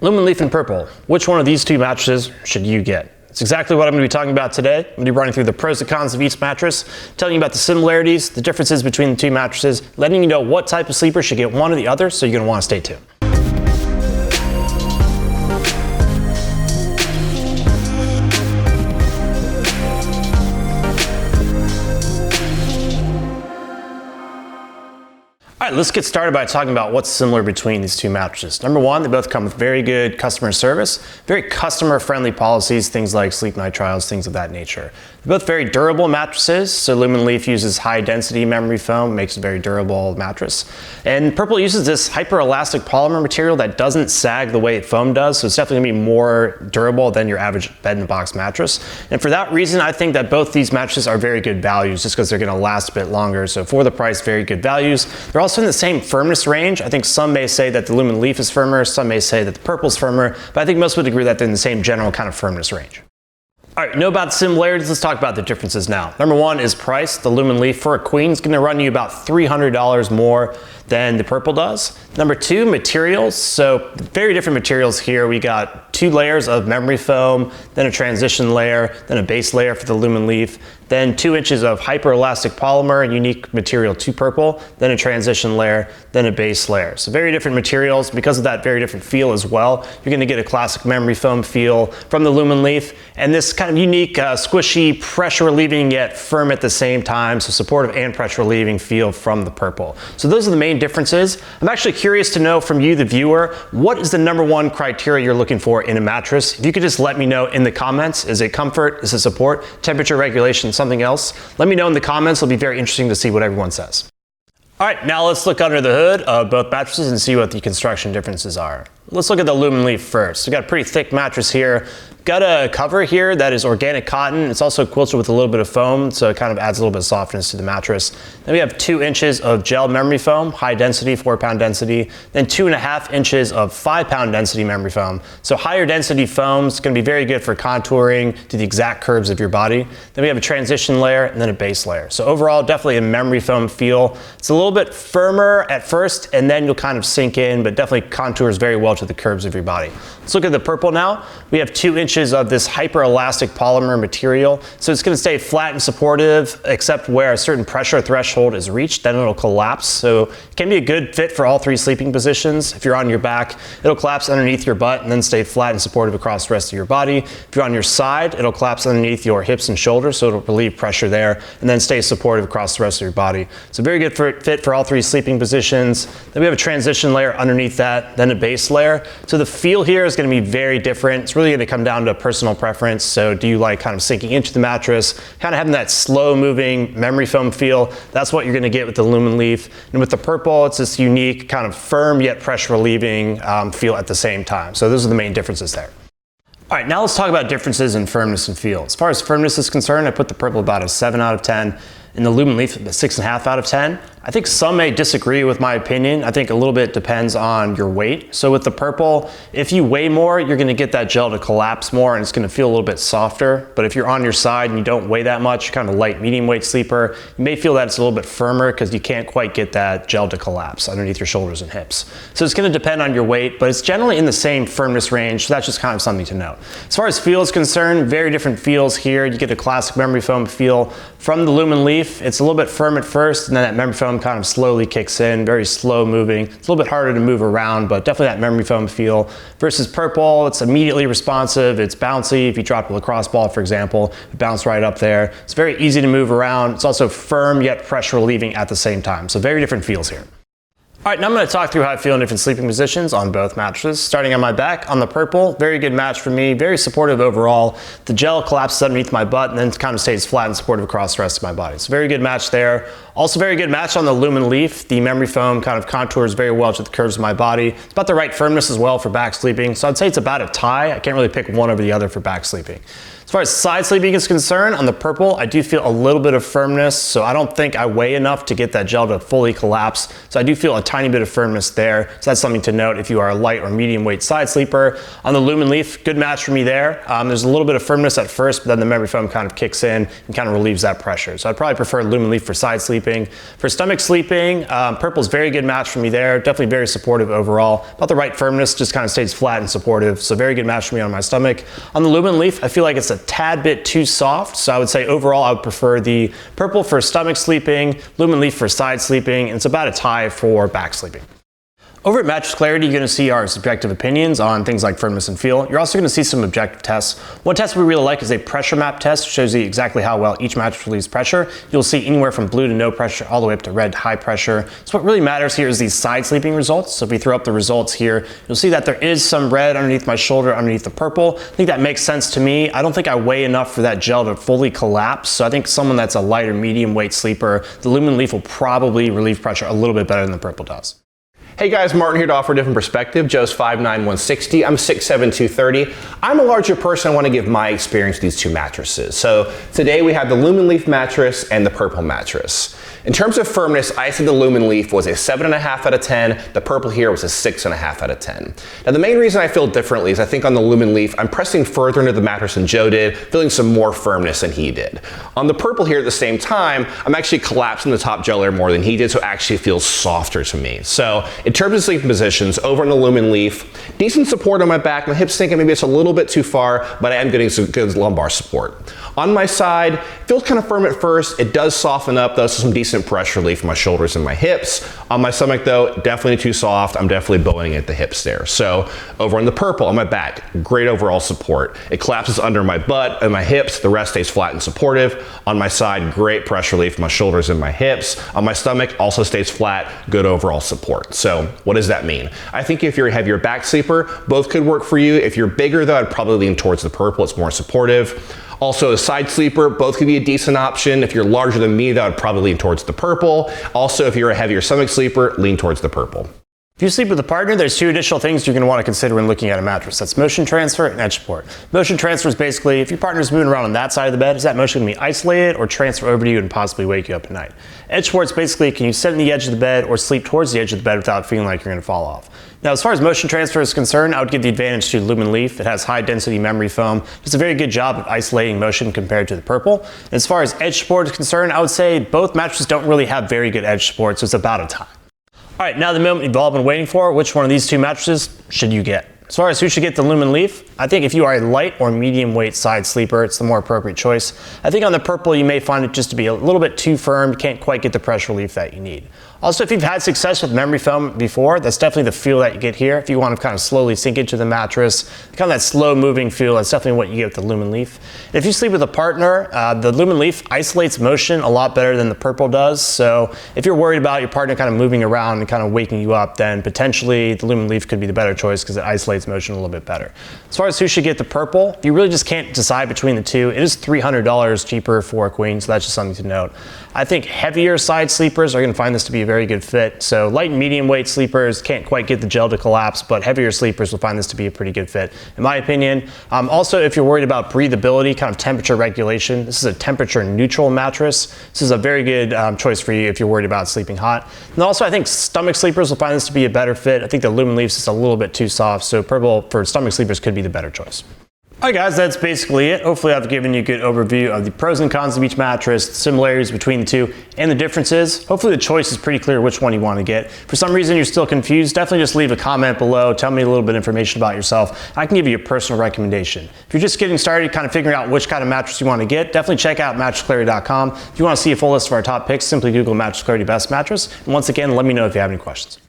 Loom and Leaf and Purple. Which one of these two mattresses should you get? It's exactly what I'm going to be talking about today. I'm going to be running through the pros and cons of each mattress, telling you about the similarities, the differences between the two mattresses, letting you know what type of sleeper should get one or the other, so you're going to want to stay tuned. All right, let's get started by talking about what's similar between these two mattresses. Number one, they both come with very good customer service, very customer-friendly policies, things like sleep night trials, things of that nature. They're both very durable mattresses, so Loom and Leaf uses high-density memory foam, makes a very durable mattress. And Purple uses this hyper-elastic polymer material that doesn't sag the way foam does, so it's definitely going to be more durable than your average bed-in-a-box mattress. And for that reason, I think that both these mattresses are very good values, just because they're going to last a bit longer. So for the price, very good values. They're also in the same firmness range. I think some may say that the Loom and Leaf is firmer, some may say that the Purple's firmer, but I think most would agree that they're in the same general kind of firmness range. All right, know about the similarities, let's talk about the differences now. Number one is price. The Loom and Leaf for a queen is going to run you about $300 more than the Purple does. Number two, materials. So very different materials here. We got 2 layers of memory foam, then a transition layer, then a base layer for the Loom and Leaf, then 2 inches of hyper-elastic polymer, unique material to Purple, then a transition layer, then a base layer. So very different materials. Because of that very different feel as well, you're going to get a classic memory foam feel from the Loom and Leaf, and this kind of unique, squishy, pressure relieving yet firm at the same time, so supportive and pressure relieving feel from the Purple. So those are the main differences. I'm actually curious to know from you, the viewer, what is the number one criteria you're looking for in a mattress? If you could just let me know in the comments. Is it comfort? Is it support? Temperature regulation? Something else? Let me know in the comments. It'll be very interesting to see what everyone says. All right, now let's look under the hood of both mattresses and see what the construction differences are. Let's look at the Loom and Leaf first. We've got a pretty thick mattress here. Got a cover here that is organic cotton. It's also quilted with a little bit of foam, so it kind of adds a little bit of softness to the mattress. Then we have 2 inches of gel memory foam, high density, 4-pound density. Then 2.5 inches of 5-pound density memory foam. So higher density foam is going to be very good for contouring to the exact curves of your body. Then we have a transition layer and then a base layer. So overall, definitely a memory foam feel. It's a little bit firmer at first, and then you'll kind of sink in, but definitely contours very well to the curves of your body. Let's look at the Purple now. We have 2 inches of this hyper-elastic polymer material. So it's going to stay flat and supportive, except where a certain pressure threshold is reached, then it'll collapse. So it can be a good fit for all 3 sleeping positions. If you're on your back, it'll collapse underneath your butt and then stay flat and supportive across the rest of your body. If you're on your side, it'll collapse underneath your hips and shoulders, so it'll relieve pressure there and then stay supportive across the rest of your body. So very good fit for all 3 sleeping positions. Then we have a transition layer underneath that, then a base layer. So the feel here is going to be very different. It's really going to come down to personal preference. So do you like kind of sinking into the mattress, kind of having that slow moving memory foam feel? That's what you're going to get with the Loom and Leaf. And with the Purple, it's this unique kind of firm yet pressure relieving feel at the same time. So those are the main differences there. All right, now let's talk about differences in firmness and feel. As far as firmness is concerned, I put the Purple about a 7 out of 10. In the Loom and Leaf, a 6.5 out of 10. I think some may disagree with my opinion. I think a little bit depends on your weight. So with the Purple, if you weigh more, you're going to get that gel to collapse more and it's going to feel a little bit softer. But if you're on your side and you don't weigh that much, kind of a light medium weight sleeper, you may feel that it's a little bit firmer because you can't quite get that gel to collapse underneath your shoulders and hips. So it's going to depend on your weight, but it's generally in the same firmness range. So that's just kind of something to note. As far as feel is concerned, very different feels here. You get a classic memory foam feel from the Loom and Leaf. It's a little bit firm at first, and then that memory foam kind of slowly kicks in, very slow moving. It's a little bit harder to move around, but definitely that memory foam feel. Versus Purple, it's immediately responsive, it's bouncy. If you drop a lacrosse ball, for example, it bounces right up there. It's very easy to move around. It's also firm yet pressure relieving at the same time. So very different feels here. All right, now I'm going to talk through how I feel in different sleeping positions on both mattresses. Starting on my back, on the Purple, very good match for me, very supportive overall. The gel collapses underneath my butt and then kind of stays flat and supportive across the rest of my body. So very good match there. Also very good match on the Loom and Leaf. The memory foam kind of contours very well to the curves of my body. It's about the right firmness as well for back sleeping. So I'd say it's about a tie. I can't really pick one over the other for back sleeping. As far as side sleeping is concerned, on the Purple, I do feel a little bit of firmness, so I don't think I weigh enough to get that gel to fully collapse. So I do feel a tiny bit of firmness there. So that's something to note if you are a light or medium weight side sleeper. On the Loom and Leaf, good match for me there. There's a little bit of firmness at first, but then the memory foam kind of kicks in and kind of relieves that pressure. So I'd probably prefer Loom and Leaf for side sleeping. For stomach sleeping, purple's very good match for me there. Definitely very supportive overall. About the right firmness, just kind of stays flat and supportive. So very good match for me on my stomach. On the Loom and Leaf, I feel like it's a tad bit too soft. So I would say overall, I would prefer the purple for stomach sleeping, Loom and Leaf for side sleeping, and it's about a tie for back sleeping. Over at Mattress Clarity, you're going to see our subjective opinions on things like firmness and feel. You're also going to see some objective tests. One test we really like is a pressure map test. It shows you exactly how well each mattress relieves pressure. You'll see anywhere from blue to no pressure all the way up to red to high pressure. So what really matters here is these side sleeping results. So if we throw up the results here, you'll see that there is some red underneath my shoulder, underneath the purple. I think that makes sense to me. I don't think I weigh enough for that gel to fully collapse. So I think someone that's a light or medium weight sleeper, the Loom and Leaf will probably relieve pressure a little bit better than the purple does. Hey guys, Martin here to offer a different perspective. Joe's 5'9", 160. I'm 6'7", 230. I'm a larger person. I want to give my experience with these two mattresses. So today we have the Loom and Leaf mattress and the purple mattress. In terms of firmness, I said the Loom and Leaf was a 7.5 out of 10. The purple here was a 6.5 out of 10. Now the main reason I feel differently is I think on the Loom and Leaf, I'm pressing further into the mattress than Joe did, feeling some more firmness than he did. On the purple here at the same time, I'm actually collapsing the top gel layer more than he did, so it actually feels softer to me. So in terms of sleeping positions, over in the Loom and Leaf, decent support on my back. My hips thinking maybe it's a little bit too far, but I am getting some good lumbar support. On my side, feels kind of firm at first. It does soften up though, so some decent pressure relief from my shoulders and my hips. On my stomach though, definitely too soft. I'm definitely bowing at the hips there. So over on the purple, on my back, great overall support. It collapses under my butt and my hips. The rest stays flat and supportive. On my side, great pressure relief from my shoulders and my hips. On my stomach, also stays flat, good overall support. So what does that mean? I think if you're a heavier back sleeper, both could work for you. If you're bigger though, I'd probably lean towards the purple. It's more supportive. Also a side sleeper, both could be a decent option. If you're larger than me, that would probably lean towards the purple. Also, if you're a heavier stomach sleeper, lean towards the purple. If you sleep with a partner, there's two additional things you're going to want to consider when looking at a mattress. That's motion transfer and edge support. Motion transfer is basically if your partner's moving around on that side of the bed, is that motion going to be isolated or transfer over to you and possibly wake you up at night? Edge support is basically can you sit on the edge of the bed or sleep towards the edge of the bed without feeling like you're going to fall off. Now, as far as motion transfer is concerned, I would give the advantage to Loom and Leaf. It has high density memory foam. Does a very good job of isolating motion compared to the purple. And as far as edge support is concerned, I would say both mattresses don't really have very good edge support, so it's about a tie. All right, now the moment you've all been waiting for, which one of these two mattresses should you get? As far as who should get the Loom and Leaf, I think if you are a light or medium weight side sleeper, it's the more appropriate choice. I think on the purple, you may find it just to be a little bit too firm. You can't quite get the pressure relief that you need. Also, if you've had success with memory foam before, that's definitely the feel that you get here. If you want to kind of slowly sink into the mattress, kind of that slow moving feel, that's definitely what you get with the Loom and Leaf. And if you sleep with a partner, the Loom and Leaf isolates motion a lot better than the purple does. So if you're worried about your partner kind of moving around and kind of waking you up, then potentially the Loom and Leaf could be the better choice because it isolates motion a little bit better. As far as who should get the purple, you really just can't decide between the two. It is $300 cheaper for a queen, so that's just something to note. I think heavier side sleepers are going to find this to be a very good fit. So light and medium weight sleepers can't quite get the gel to collapse, but heavier sleepers will find this to be a pretty good fit, in my opinion. Also, if you're worried about breathability, kind of temperature regulation, this is a temperature neutral mattress. This is a very good choice for you if you're worried about sleeping hot. And also, I think stomach sleepers will find this to be a better fit. I think the Loom and Leaf is just a little bit too soft, so purple for stomach sleepers could be the better choice. All right guys, that's basically it. Hopefully I've given you a good overview of the pros and cons of each mattress, the similarities between the two, and the differences. Hopefully the choice is pretty clear which one you want to get. If for some reason you're still confused, definitely just leave a comment below. Tell me a little bit of information about yourself. I can give you a personal recommendation. If you're just getting started, kind of figuring out which kind of mattress you want to get, definitely check out mattressclarity.com. If you want to see a full list of our top picks, simply Google Mattress Clarity Best Mattress. And once again, let me know if you have any questions.